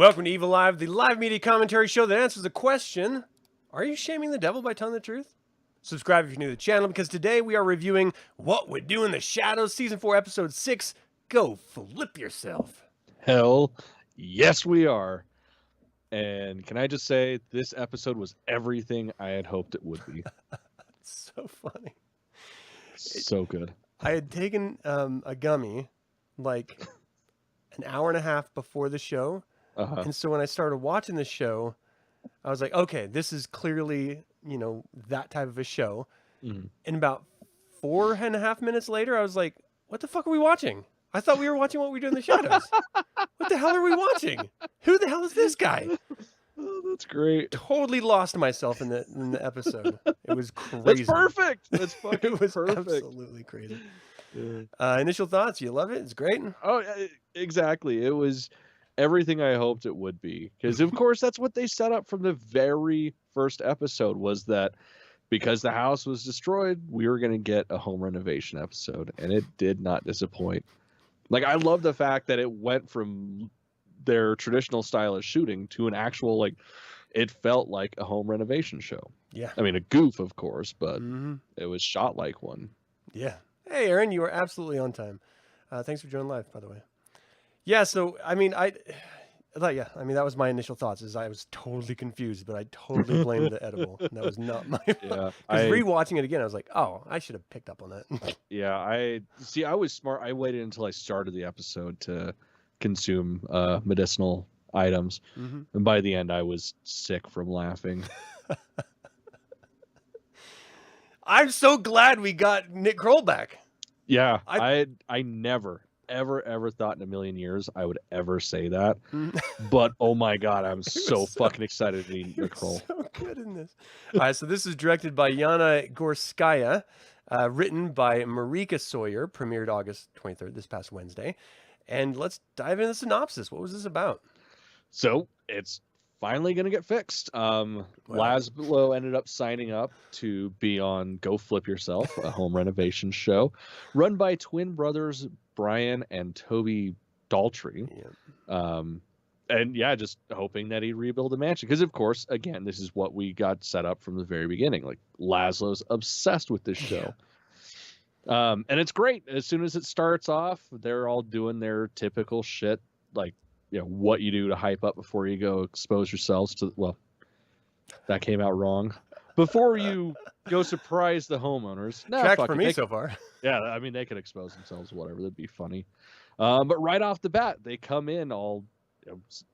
Welcome to Evilive, the live media commentary show that answers the question, are you shaming the devil by telling the truth? Subscribe if you're new to the channel, because today we are reviewing What We Do in the Shadows, Season 4, Episode 6, Go Flip Yourself. Hell, yes we are. And can I just say, this episode was everything I had hoped it would be. It's so funny. So good. I had taken a gummy like an hour and a half before the show. And so when I started watching the show, I was like, okay, this is clearly, that type of a show. Mm-hmm. And about 4.5 minutes later, I was like, what the fuck are we watching? I thought we were watching What We Do in the Shadows. What the hell are we watching? Who the hell is this guy? Oh, that's great. Totally lost myself in the episode. It was crazy. That's perfect. That's fucking It was perfect. absolutely crazy. Yeah. Initial thoughts? You love it? It's great? Oh, exactly. It was everything I hoped it would be. Because, of course, that's what they set up from the very first episode, was that because the house was destroyed, we were going to get a home renovation episode. And it did not disappoint. Like, I love the fact that it went from their traditional style of shooting to an actual, it felt like a home renovation show. Yeah. I mean, a goof, of course, but it was shot like one. Yeah. Hey, Aaron, you are absolutely on time. Thanks for joining live, by the way. Yeah, so, that was my initial thoughts, is I was totally confused, but I totally blamed the edible. And that was not my fault. Yeah. Because rewatching it again, I was like, oh, I should have picked up on that. Yeah, I was smart. I waited until I started the episode to consume medicinal items. And by the end, I was sick from laughing. I'm so glad we got Nick Kroll back. Yeah, I never, ever thought in a million years I would ever say that. But, oh my God, I'm so fucking excited to meet Nick Kroll. So good in this. All right, so this is directed by Yana Gorskaya, written by Marika Sawyer, premiered August 23rd, this past Wednesday. And let's dive into the synopsis. What was this about? So, it's finally going to get fixed. Laszlo ended up signing up to be on Go Flip Yourself, a home renovation show run by twin brothers Brian and Toby Daltrey. Yeah. And yeah, just hoping that he'd rebuild the mansion. Because, of course, again, this is what we got set up from the very beginning. Like, Laszlo's obsessed with this show. Yeah. And it's great. As soon as it starts off, they're all doing their typical shit, like, what you do to hype up before you go expose yourselves to, well, that came out wrong. Before you go surprise the homeowners. Track for me so far. Yeah, I mean, they could expose themselves, whatever. That'd be funny. But right off the bat, they come in all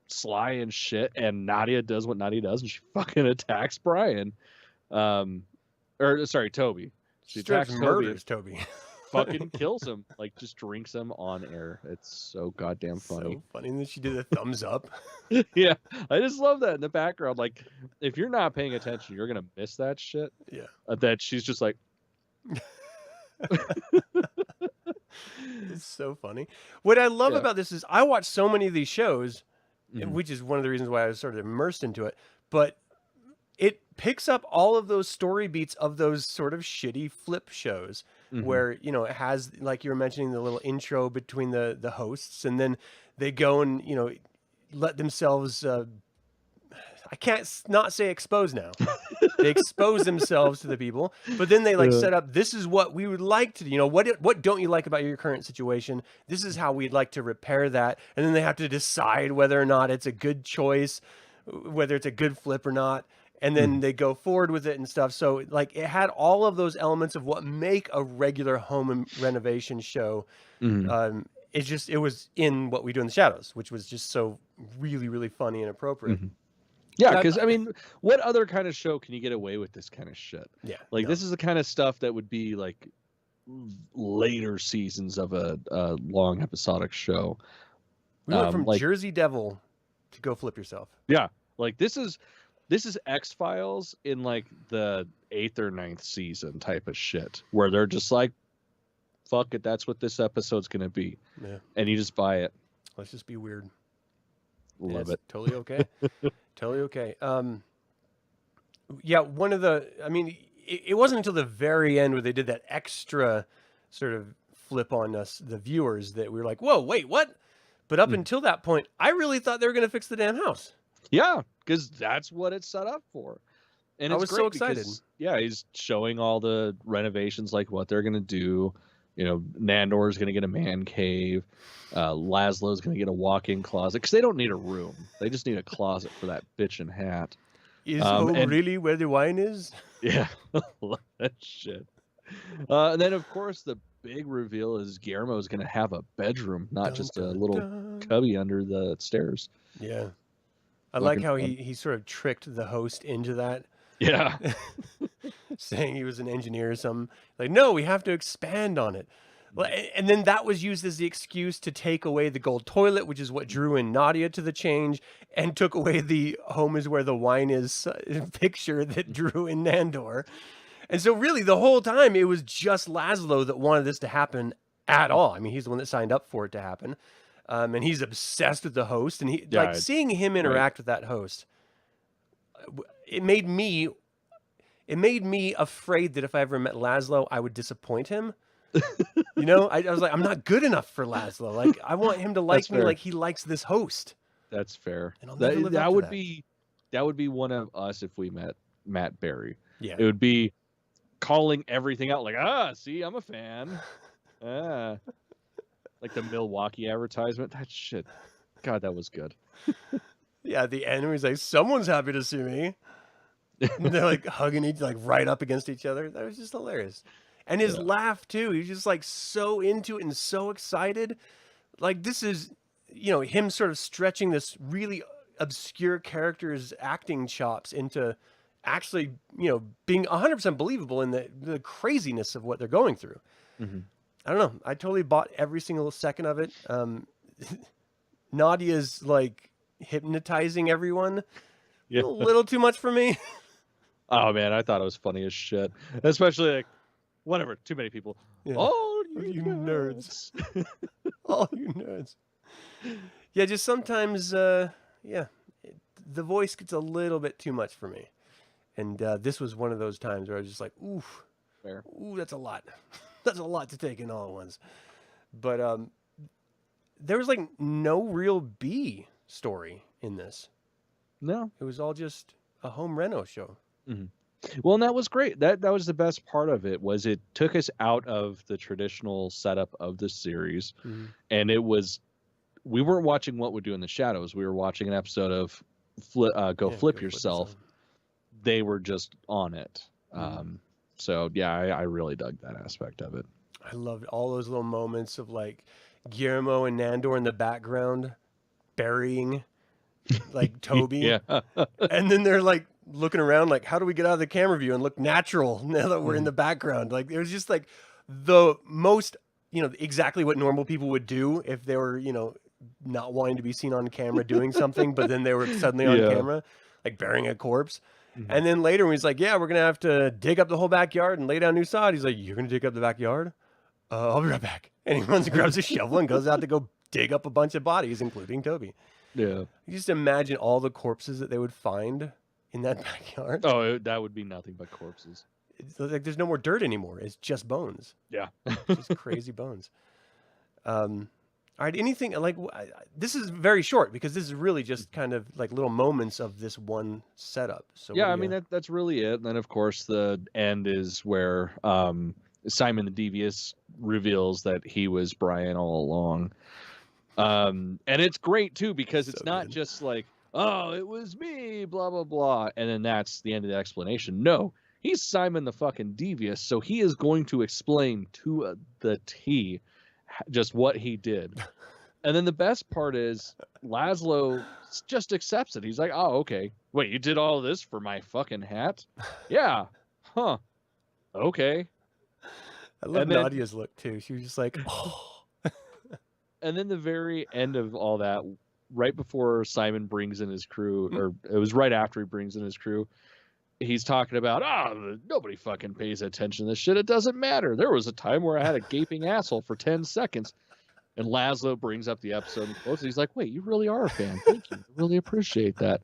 sly and shit, and Nadja does what Nadja does, and she fucking attacks Brian. Toby. She attacks murders Toby. Fucking kills him, just drinks him on air. It's so goddamn funny. So funny. And then she did a thumbs up. Yeah, I just love that in the background. Like, if you're not paying attention, you're gonna miss that shit. Yeah. That she's just like. It's so funny. What I love about this is I watch so many of these shows, which is one of the reasons why I was sort of immersed into it. But it picks up all of those story beats of those sort of shitty flip shows where, it has, like you were mentioning, the little intro between the hosts, and then they go and, let themselves, I can't not say expose now. They expose themselves to the people, but then they set up, this is what we would like to do. What don't you like about your current situation? This is how we'd like to repair that. And then they have to decide whether or not it's a good choice, whether it's a good flip or not. And then they go forward with it and stuff. So it had all of those elements of what make a regular home and renovation show. It was in What We Do in the Shadows, which was just so really, really funny and appropriate. Yeah, because, I mean, what other kind of show can you get away with this kind of shit? Yeah. This is the kind of stuff that would be, later seasons of a long episodic show. We went from Jersey Devil to Go Flip Yourself. Yeah. This is X-Files in, the 8th or 9th season type of shit, where they're just like, fuck it, that's what this episode's going to be. Yeah. And you just buy it. Let's just be weird. Love it. Totally okay. Totally okay. Yeah, it wasn't until the very end where they did that extra sort of flip on us, the viewers, that we were like, whoa, wait, what? But up until that point, I really thought they were going to fix the damn house. Yeah, because that's what it's set up for. And I it's was great so excited. Because, yeah, he's showing all the renovations, like what they're going to do. You know, Nandor's going to get a man cave. Laszlo's going to get a walk-in closet. Because they don't need a room. They just need a closet for that bitchin' hat. Is home really where the wine is? Yeah, love that shit. And then, of course, the big reveal is Guillermo's going to have a bedroom, not just a little cubby under the stairs. Yeah. I like how he sort of tricked the host into that. Yeah. Saying he was an engineer or something. Like, no, we have to expand on it. And then that was used as the excuse to take away the gold toilet, which is what drew in Nadja to the change, and took away the home is where the wine is picture that drew in Nandor. And so really the whole time it was just Laszlo that wanted this to happen at all. I mean, he's the one that signed up for it to happen. And he's obsessed with the host, and seeing him interact with that host, it made me afraid that if I ever met Laszlo, I would disappoint him. You know, I was like, I'm not good enough for Laszlo. Like, I want him to like me like he likes this host. That's fair. And I'll never live up to that. That would be one of us if we met Matt Berry. Yeah. It would be calling everything out like, see, I'm a fan. Like the Milwaukee advertisement. That shit. God, that was good. Yeah, at the end, he's like, someone's happy to see me. And they're like hugging right up against each other. That was just hilarious. And his laugh, too. He's just like so into it and so excited. Like, this is, you know, him sort of stretching this really obscure character's acting chops into actually, you know, being 100% believable in the craziness of what they're going through. Mm-hmm. I don't know. I totally bought every single second of it. Nadja's like hypnotizing everyone. A little too much for me. Oh man, I thought it was funny as shit. Especially like, whatever, too many people. Yeah. Oh, you nerds. All you nerds. Yeah, just sometimes, the voice gets a little bit too much for me. And this was one of those times where I was just like, oof. Fair. Ooh, that's a lot. That's a lot to take in all at once. But there was like no real B story in this. No. It was all just a home reno show. Mm-hmm. Well, and that was great. That was the best part of it, was it took us out of the traditional setup of the series. Mm-hmm. And we weren't watching What We Do in the Shadows. We were watching an episode of Go Flip Yourself. They were just on it. Mm-hmm. So yeah, I really dug that aspect of it. I loved all those little moments of like Guillermo and Nandor in the background burying like Toby. Yeah. And then they're like looking around like, how do we get out of the camera view and look natural now that we're in the background? Like, it was just like the most, you know, exactly what normal people would do if they were, you know, not wanting to be seen on camera doing something, but then they were suddenly on camera, like burying a corpse. Mm-hmm. And then later when he's like, yeah, we're going to have to dig up the whole backyard and lay down new sod. He's like, you're going to dig up the backyard? I'll be right back. And he runs and grabs a shovel and goes out to go dig up a bunch of bodies, including Toby. Yeah. You just imagine all the corpses that they would find in that backyard. Oh, that would be nothing but corpses. It's like there's no more dirt anymore. It's just bones. Yeah. Just crazy bones. All right, anything like this is very short because this is really just kind of like little moments of this one setup. So yeah, I mean that's really it. And then of course the end is where Simon the Devious reveals that he was Brian all along. And it's great too because it's not just like, oh, it was me, blah blah blah, and then that's the end of the explanation. No, he's Simon the fucking Devious, so he is going to explain to the T just what he did. And then the best part is Laszlo just accepts it. He's like, oh, okay. Wait, you did all this for my fucking hat? Yeah. Huh. Okay. I love Nadja's look too. She was just like, oh. And then the very end of all that, right before Simon brings in his crew, or it was right after he brings in his crew, he's talking about, nobody fucking pays attention to this shit. It doesn't matter. There was a time where I had a gaping asshole for 10 seconds. And Laszlo brings up the episode and quotes it. He's like, wait, you really are a fan. Thank you. I really appreciate that.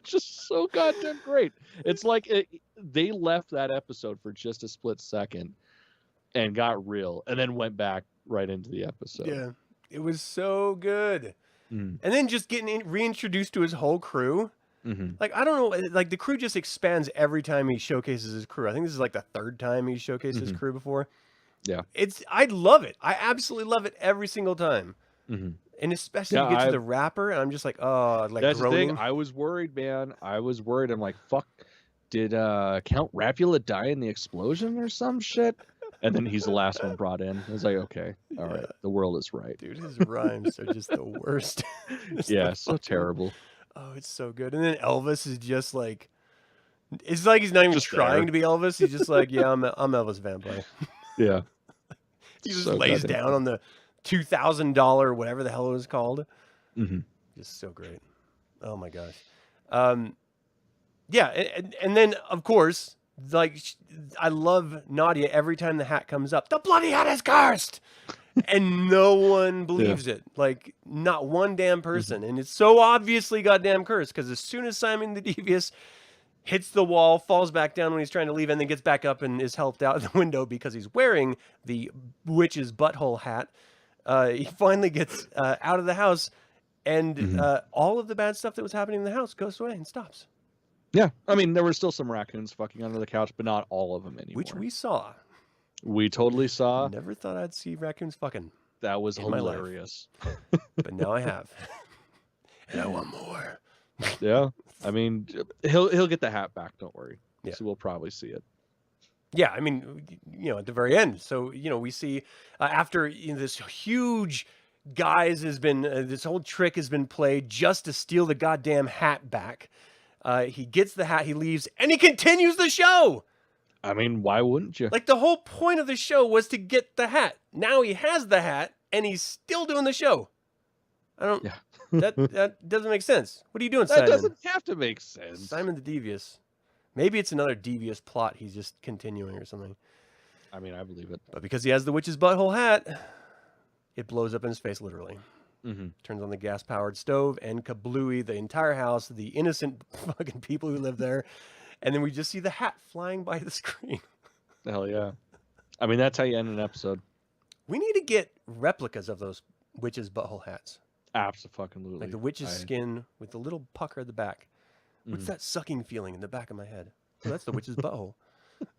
Just so goddamn great. It's like they left that episode for just a split second and got real and then went back right into the episode. Yeah. It was so good. Mm. And then just getting reintroduced to his whole crew. Mm-hmm. Like, I don't know, like the crew just expands every time he showcases his crew. I think this is like the third time he showcased his crew before. Yeah. I love it. I absolutely love it every single time. Mm-hmm. And especially you get to the rapper, and I'm just like, oh, like that's groaning. the thing. I was worried, man. I was worried. I'm like, fuck, did Count Rapula die in the explosion or some shit? And then he's the last one brought in. I was like, okay, all right, the world is right. Dude, his rhymes are just the worst. Yeah, so terrible. Oh, it's so good. And then Elvis is just like, it's like he's not even just trying to be Elvis. He's just like, yeah, I'm Elvis Vampire. Yeah. He just lays down on the $2,000, whatever the hell it was called. Mm-hmm. Just so great. Oh my gosh. Yeah. And then of course, like, I love Nadja every time the hat comes up. The bloody hat is cursed. And no one believes it. Like, not one damn person. And it's so obviously goddamn cursed, because as soon as Simon the Devious hits the wall, falls back down when he's trying to leave, and then gets back up and is helped out the window because he's wearing the witch's butthole hat, he finally gets out of the house, and all of the bad stuff that was happening in the house goes away and stops. Yeah. I mean, there were still some raccoons fucking under the couch, but not all of them anymore. Which we saw. We totally saw. Never thought I'd see raccoons fucking. That was hilarious. But now I have. And I want more. Yeah. I mean, he'll get the hat back, don't worry. Yeah. So we'll probably see it. Yeah, I mean, at the very end. So, we see after this huge guise has been, this whole trick has been played just to steal the goddamn hat back. He gets the hat, he leaves, and he continues the show. I mean, why wouldn't you? Like, the whole point of the show was to get the hat. Now he has the hat, and he's still doing the show. I don't... Yeah. that doesn't make sense. What are you doing, Simon? That doesn't have to make sense. Simon the Devious. Maybe it's another devious plot he's just continuing or something. I mean, I believe it. But because he has the witch's butthole hat, it blows up in his face, literally. Mm-hmm. Turns on the gas-powered stove, and kablooey, the entire house, the innocent fucking people who live there. And then we just see the hat flying by the screen. Hell yeah. I mean, that's how you end an episode. We need to get replicas of those witch's butthole hats. Absolutely. Like the witch's skin with the little pucker at the back. What's that sucking feeling in the back of my head? Oh, that's the witch's butthole.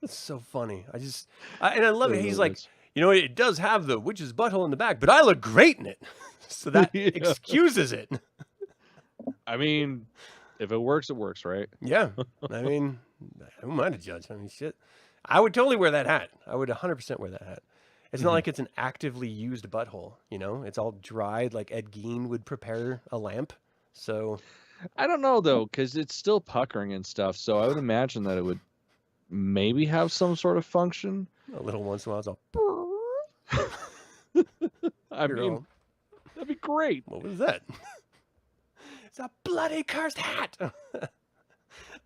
It's so funny. And I love it. He's like, it does have the witch's butthole in the back, but I look great in it. So that excuses it. I mean, if it works, it works, right? Yeah. I mean, who am I to judge? I mean, shit. I would totally wear that hat. I would 100% wear that hat. It's not like it's an actively used butthole, It's all dried like Ed Gein would prepare a lamp. So I don't know, though, because it's still puckering and stuff. So I would imagine that it would maybe have some sort of function. A little once in a while, it's all... I mean, that'd be great. What was that? It's a bloody cursed hat.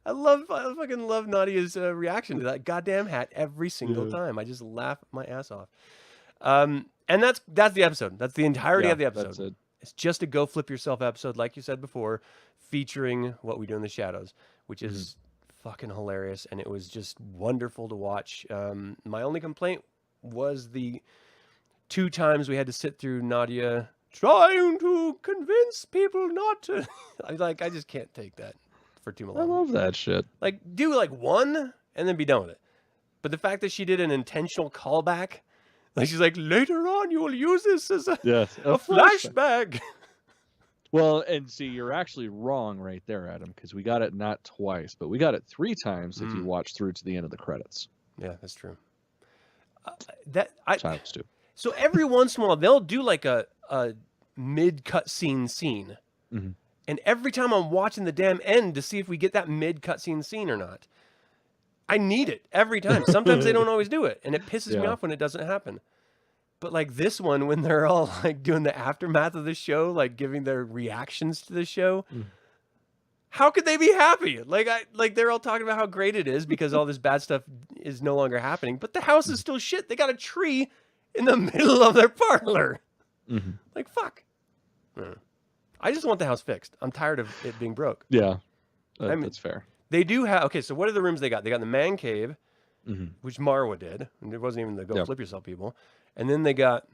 I fucking love Nadia's reaction to that goddamn hat every single time. I just laugh my ass off. And that's the episode. That's the entirety of the episode. That's it. It's just a go flip yourself episode, like you said before, featuring What We Do in the Shadows, which is fucking hilarious, and it was just wonderful to watch. My only complaint was the 2 times we had to sit through Nadja trying to convince people not to. I just can't take that for too long. I love that shit. Like, do like 1 and then be done with it. But the fact that she did an intentional callback, like she's like, later on you will use this as a flashback. Well, and see, you're actually wrong right there, Adam, because we got it not twice, but we got it 3 times if you watch through to the end of the credits. Yeah, that's true. Times 2. So every once in a while, they'll do like a mid-cutscene scene. Mm-hmm. And every time I'm watching the damn end to see if we get that mid-cutscene scene or not, I need it every time. Sometimes they don't always do it, and it pisses me off when it doesn't happen. But like this one, when they're all like doing the aftermath of the show, like giving their reactions to the show, how could they be happy? Like they're all talking about how great it is because all this bad stuff is no longer happening, but the house is still shit. They got a tree in the middle of their parlor. Like, fuck. I just want the house fixed. I'm tired of it being broke. Yeah, that's fair. They do have... Okay, so what are the rooms they got? They got the man cave, which Marwa did. And it wasn't even the go flip yourself people. And then they got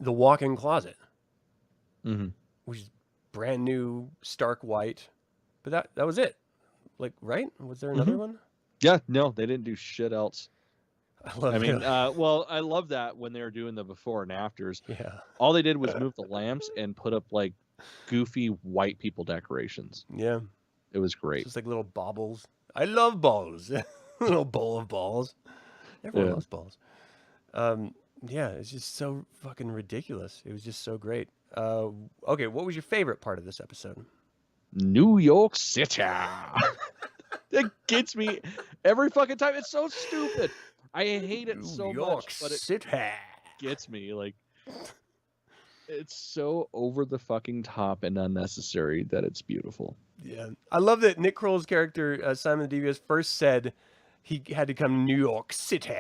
the walk-in closet, which is brand new, stark white. But that was it. Like, right? Was there another one? Yeah, no, they didn't do shit else. I love well, I love that when they were doing the before and afters. Yeah. All they did was move the lamps and put up like goofy white people decorations. Yeah. It was great. Just like little baubles. I love balls. A little bowl of balls. Everyone loves balls. Yeah, it's just so fucking ridiculous. It was just so great. Okay, what was your favorite part of this episode? New York City. It gets me every fucking time. It's so stupid. I hate it so much, but it gets me. Like, it's so over the fucking top and unnecessary that it's beautiful. Yeah, I love that Nick Kroll's character Simon the Devious first said he had to come to New York City,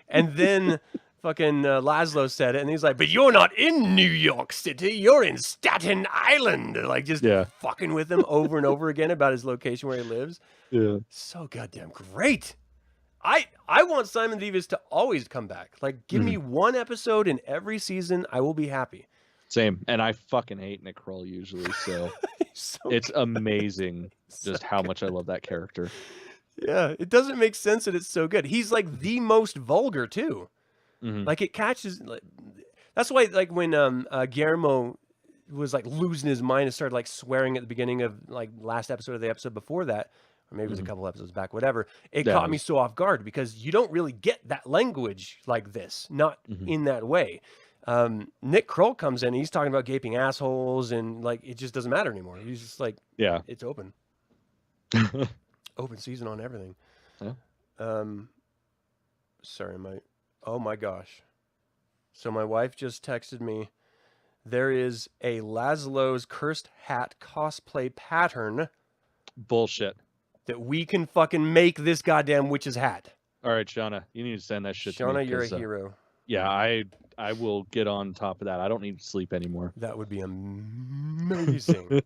and then fucking Laszlo said it, and he's like, "But you're not in New York City. You're in Staten Island." Like, just fucking with him over and over again about his location where he lives. Yeah, so goddamn great. I want Simon Devious to always come back. Like, give me one episode in every season. I will be happy. Same. And I fucking hate Nick Kroll usually, so, it's amazing just how much I love that character. Yeah, it doesn't make sense that it's so good. He's like the most vulgar too. Like, it catches. Like, that's why, like, when Guillermo was like losing his mind and started like swearing at the beginning of like last episode of the episode before that, or maybe it was a couple episodes back, whatever. It caught me so off guard because you don't really get that language like this, not in that way. Nick Kroll comes in, and he's talking about gaping assholes, and like it just doesn't matter anymore. He's just like, it's open, open season on everything. Sorry, oh my gosh. So my wife just texted me. There is a Laszlo's cursed hat cosplay pattern. Bullshit. That we can fucking make this goddamn witch's hat. All right, Shauna, you need to send that shit to me. Shauna, you're a hero. Yeah, I will get on top of that. I don't need to sleep anymore. That would be amazing.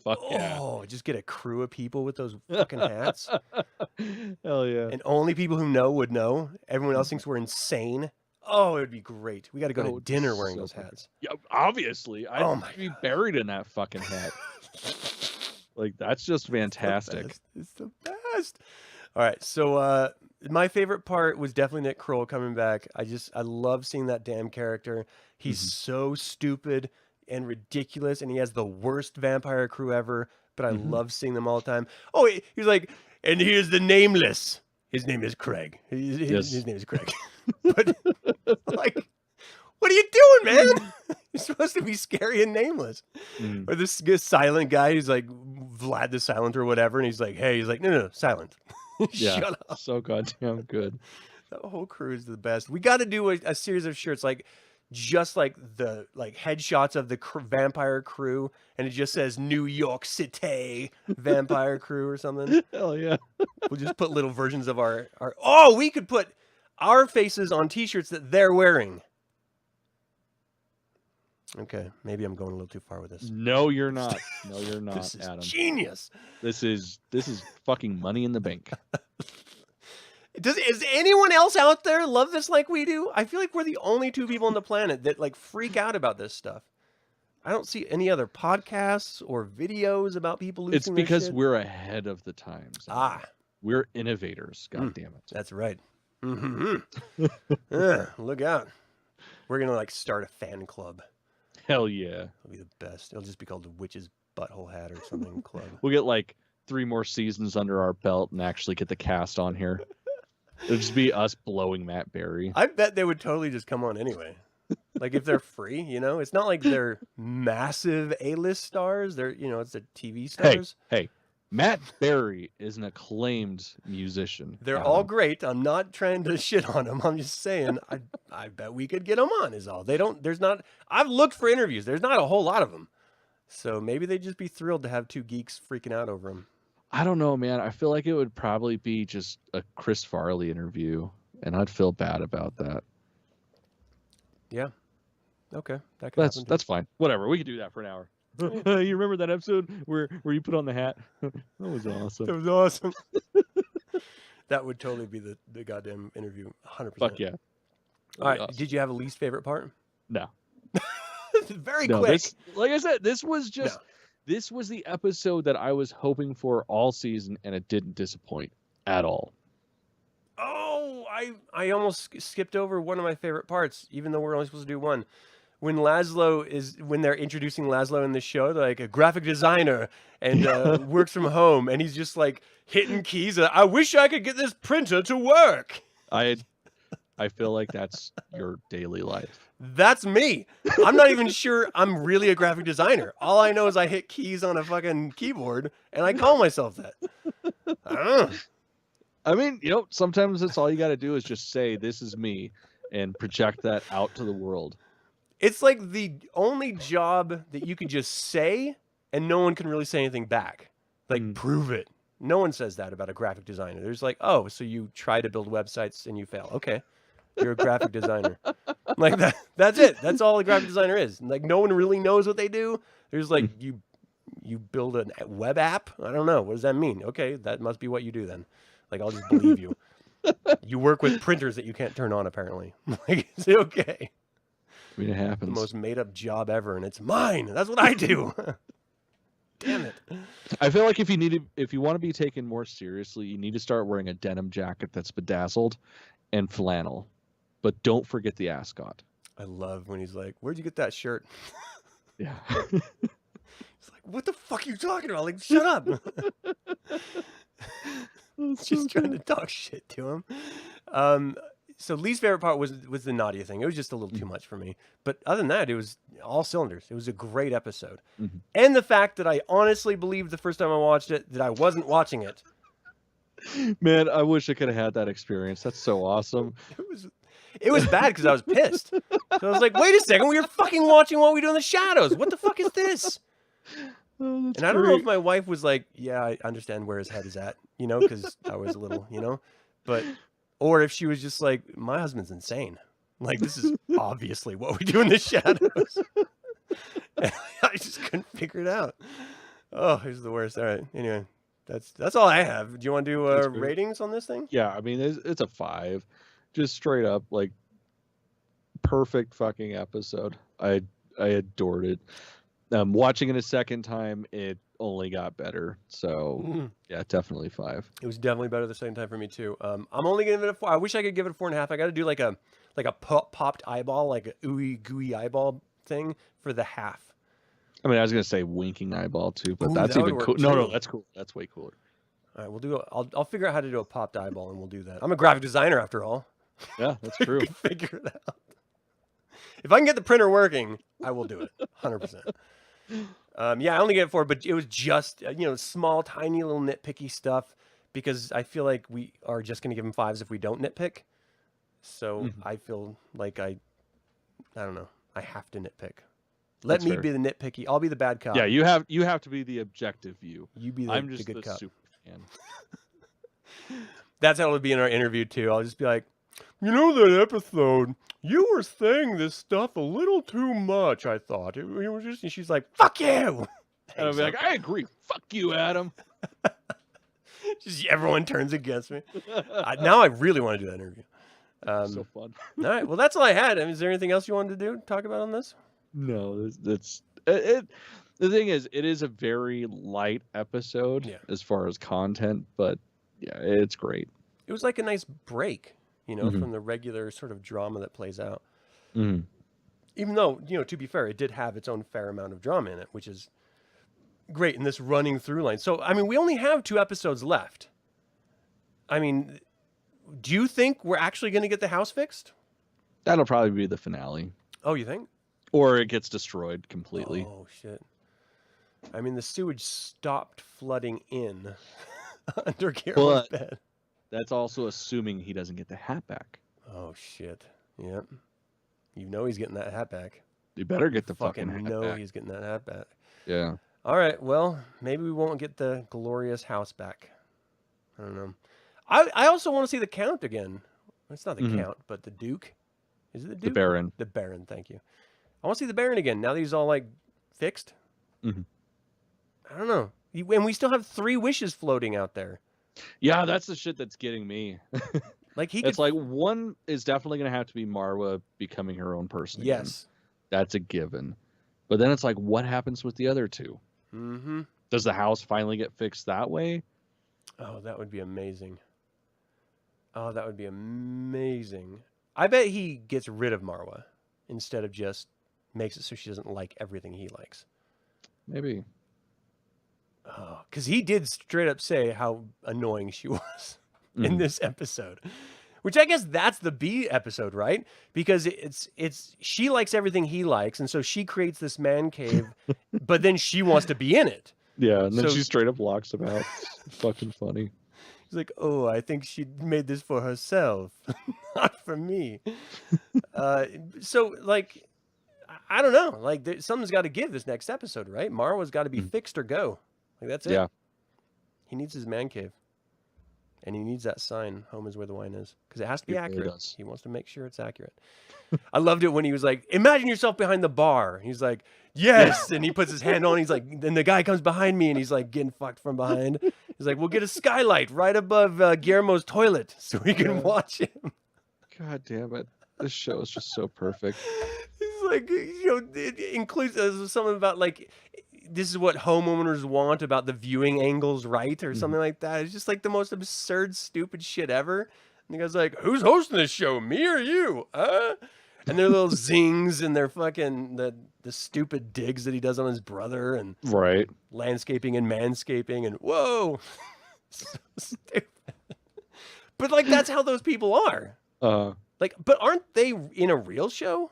Fuck yeah. Oh, just get a crew of people with those fucking hats. Hell yeah. And only people who know would know. Everyone else thinks we're insane. Oh, it would be great. We got to go to dinner wearing those hats. Yeah, obviously. I'd be buried in that fucking hat. Like, that's just fantastic. It's the best. All right, so my favorite part was definitely Nick Kroll coming back. I love seeing that damn character. He's so stupid and ridiculous, and he has the worst vampire crew ever, but I love seeing them all the time. Oh, he's like, and here's the nameless. His name is Craig. His name is Craig. But, like, what are you doing, man? You're supposed to be scary and nameless. Or this silent guy who's like Vlad the Silent or whatever, and he's like, hey, he's like, no, silent. Shut up. So goddamn good. That whole crew is the best. We got to do a series of shirts, like just like the headshots of the vampire crew, and it just says New York City vampire crew or something. Hell yeah. We'll just put little versions of our. Oh, we could put our faces on T-shirts that they're wearing. Okay, maybe I'm going a little too far with this. No, you're not. No, you're not, this is Adam. Genius. This is fucking money in the bank. Is anyone else out there love this like we do? I feel like we're the only two people on the planet that like freak out about this stuff. I don't see any other podcasts or videos about people losing It's because their shit. We're ahead of the times. We're innovators. God damn it. That's right. Look out. We're going to like start a fan club. Hell yeah. It'll be the best. It'll just be called the Witch's Butthole Hat or something club. We'll get like 3 more seasons under our belt and actually get the cast on here. It'll just be us blowing Matt Berry. I bet they would totally just come on anyway. Like if they're free, you know? It's not like they're massive A-list stars. They're, you know, it's the TV stars. Hey, Matt Berry is an acclaimed musician. They're all great. I'm not trying to shit on them. I'm just saying I bet we could get them on is all. I've looked for interviews. There's not a whole lot of them. So maybe they'd just be thrilled to have 2 geeks freaking out over them. I don't know, man. I feel like it would probably be just a Chris Farley interview, and I'd feel bad about that. Yeah. Okay. That's fine. Whatever. We could do that for an hour. You remember that episode where you put on the hat? That was awesome. That was awesome. That would totally be the goddamn interview. 100%. Fuck yeah. All right. Awesome. Did you have a least favorite part? No. Very quick. Like I said, this was the episode that I was hoping for all season, and it didn't disappoint at all. Oh, I almost skipped over one of my favorite parts, even though we're only supposed to do one. When they're introducing Laszlo in the show, they're like a graphic designer and works from home, and he's just like hitting keys. I wish I could get this printer to work. I feel like that's your daily life. That's me. I'm not even sure I'm really a graphic designer. All I know is I hit keys on a fucking keyboard, and I call myself that. I don't know. I mean, sometimes it's all you got to do is just say, "This is me," and project that out to the world. It's like the only job that you can just say and no one can really say anything back. Like, prove it. No one says that about a graphic designer. There's like, oh, so you try to build websites and you fail. Okay. You're a graphic designer. Like that's it. That's all a graphic designer is. Like no one really knows what they do. There's like you build a web app. I don't know. What does that mean? Okay, that must be what you do then. Like I'll just believe you. You work with printers that you can't turn on apparently. Like it's okay. I mean, it happens. The most made up job ever, and it's mine. That's what I do. Damn it. I feel like if you want to be taken more seriously, you need to start wearing a denim jacket that's bedazzled and flannel. But don't forget the ascot. I love when he's like, "Where'd you get that shirt?" Yeah. He's like, "What the fuck are you talking about? Like, shut up." Just trying to talk shit to him. So least favorite part was the Nadja thing. It was just a little too much for me. But other than that, it was all cylinders. It was a great episode. Mm-hmm. And the fact that I honestly believed the first time I watched it that I wasn't watching it. Man, I wish I could have had that experience. That's so awesome. It was bad because I was pissed. So I was like, wait a second, we were fucking watching What We Do in the Shadows. What the fuck is this? And I don't know if my wife was like, yeah, I understand where his head is at, because I was a little, but... Or if she was just like, my husband's insane. Like, this is obviously What We Do in the Shadows. And I just couldn't figure it out. Oh, it's the worst. All right. Anyway, that's all I have. Do you want to do ratings on this thing? Yeah, I mean, it's a 5. Just straight up, like, perfect fucking episode. I adored it. Watching it a second time, it only got better. So yeah, definitely 5. It was definitely better the second time for me too. I'm only giving it a 4. I wish I could give it a 4.5. I got to do like a popped eyeball, like a ooey gooey eyeball thing for the half. I mean, I was gonna say winking eyeball too, but that's even cool. No, that's cool. That's way cooler. All right, we'll do. I'll figure out how to do a popped eyeball, and we'll do that. I'm a graphic designer after all. Yeah, that's true. Figure it out. If I can get the printer working, I will do it. 100%. Yeah, I only get 4, but it was just, small, tiny little nitpicky stuff because I feel like we are just going to give them 5s if we don't nitpick. So I feel like I don't know. I have to nitpick. Let me be the nitpicky. I'll be the bad cop. Yeah, you have to be the objective view. You be I'm just the good cop. Super fan. That's how it'll be in our interview too. I'll just be like, that episode, you were saying this stuff a little too much, I thought. It was just, and she's like, fuck you. And I'll be like, I agree. Fuck you, Adam. Just everyone turns against me. Now I really want to do that interview. So fun. All right. Well, that's all I had. I mean, is there anything else you wanted to talk about on this? No, that's it. The thing is, it is a very light episode as far as content, but yeah, it's great. It was like a nice break, from the regular sort of drama that plays out. Mm-hmm. Even though, to be fair, it did have its own fair amount of drama in it, which is great in this running through line. So, I mean, we only have 2 episodes left. I mean, do you think we're actually going to get the house fixed? That'll probably be the finale. Oh, you think? Or it gets destroyed completely. Oh, shit. I mean, the sewage stopped flooding in under Guillermo's bed. That's also assuming he doesn't get the hat back. Oh, shit. Yep. He's getting that hat back. You better get the fucking hat back. He's getting that hat back. Yeah. All right. Well, maybe we won't get the glorious house back. I don't know. I also want to see the Count again. It's not the Count, but the Duke. Is it the Duke? The Baron. The Baron, thank you. I want to see the Baron again, now that he's all, like, fixed. Mm-hmm. I don't know. And we still have 3 wishes floating out there. Yeah, that's the shit that's getting me. Like it's like one is definitely going to have to be Marwa becoming her own person. Yes. Again. That's a given. But then it's like, what happens with the other two? Mm-hmm. Does the house finally get fixed that way? Oh, that would be amazing. Oh, that would be amazing. I bet he gets rid of Marwa instead of just makes it so she doesn't like everything he likes. Maybe. Oh, because he did straight up say how annoying she was in this episode. Which I guess that's the B episode, right? Because it's she likes everything he likes, and so she creates this man cave, but then she wants to be in it. Yeah, and then she straight up walks him out. It's fucking funny. She's like, "Oh, I think she made this for herself, not for me." So like, I don't know. Like, something's got to give this next episode, right? Marwa's got to be fixed or go. Like that's it. Yeah. He needs his man cave. And he needs that sign, "Home is where the wine is," because it has to be accurate. Really does. He wants to make sure it's accurate. I loved it when he was like, "Imagine yourself behind the bar." He's like, "Yes," and he puts his hand on. He's like, then the guy comes behind me, and he's like getting fucked from behind. He's like, "We'll get a skylight right above Guillermo's toilet so we can watch him." God damn it! This show is just so perfect. He's like, it includes something about like, this is what homeowners want about the viewing angles, right? Or something like that. It's just like the most absurd, stupid shit ever. And the guy's like, "Who's hosting this show, me or you? And their little zings and their fucking, the stupid digs that he does on his brother and Right. landscaping and manscaping and whoa. So stupid. But like, that's how those people are. Like, but aren't they in a real show?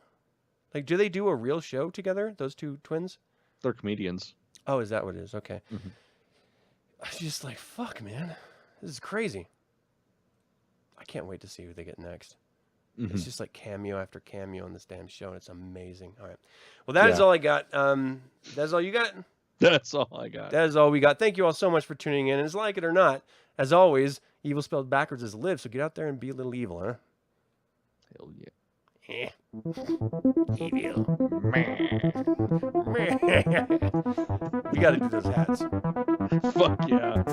Like, do they do a real show together, those two twins? They're comedians. Oh, is that what it is? Okay. I was just like, fuck, man. This is crazy. I can't wait to see who they get next. It's just like cameo after cameo on this damn show, and it's amazing. All right. Well, that is all I got. That's all you got? That's all I got. That is all we got. Thank you all so much for tuning in. And like it or not, as always, evil spelled backwards is live, so get out there and be a little evil, huh? Hell yeah. Evil. We got to do those hats. Fuck yeah.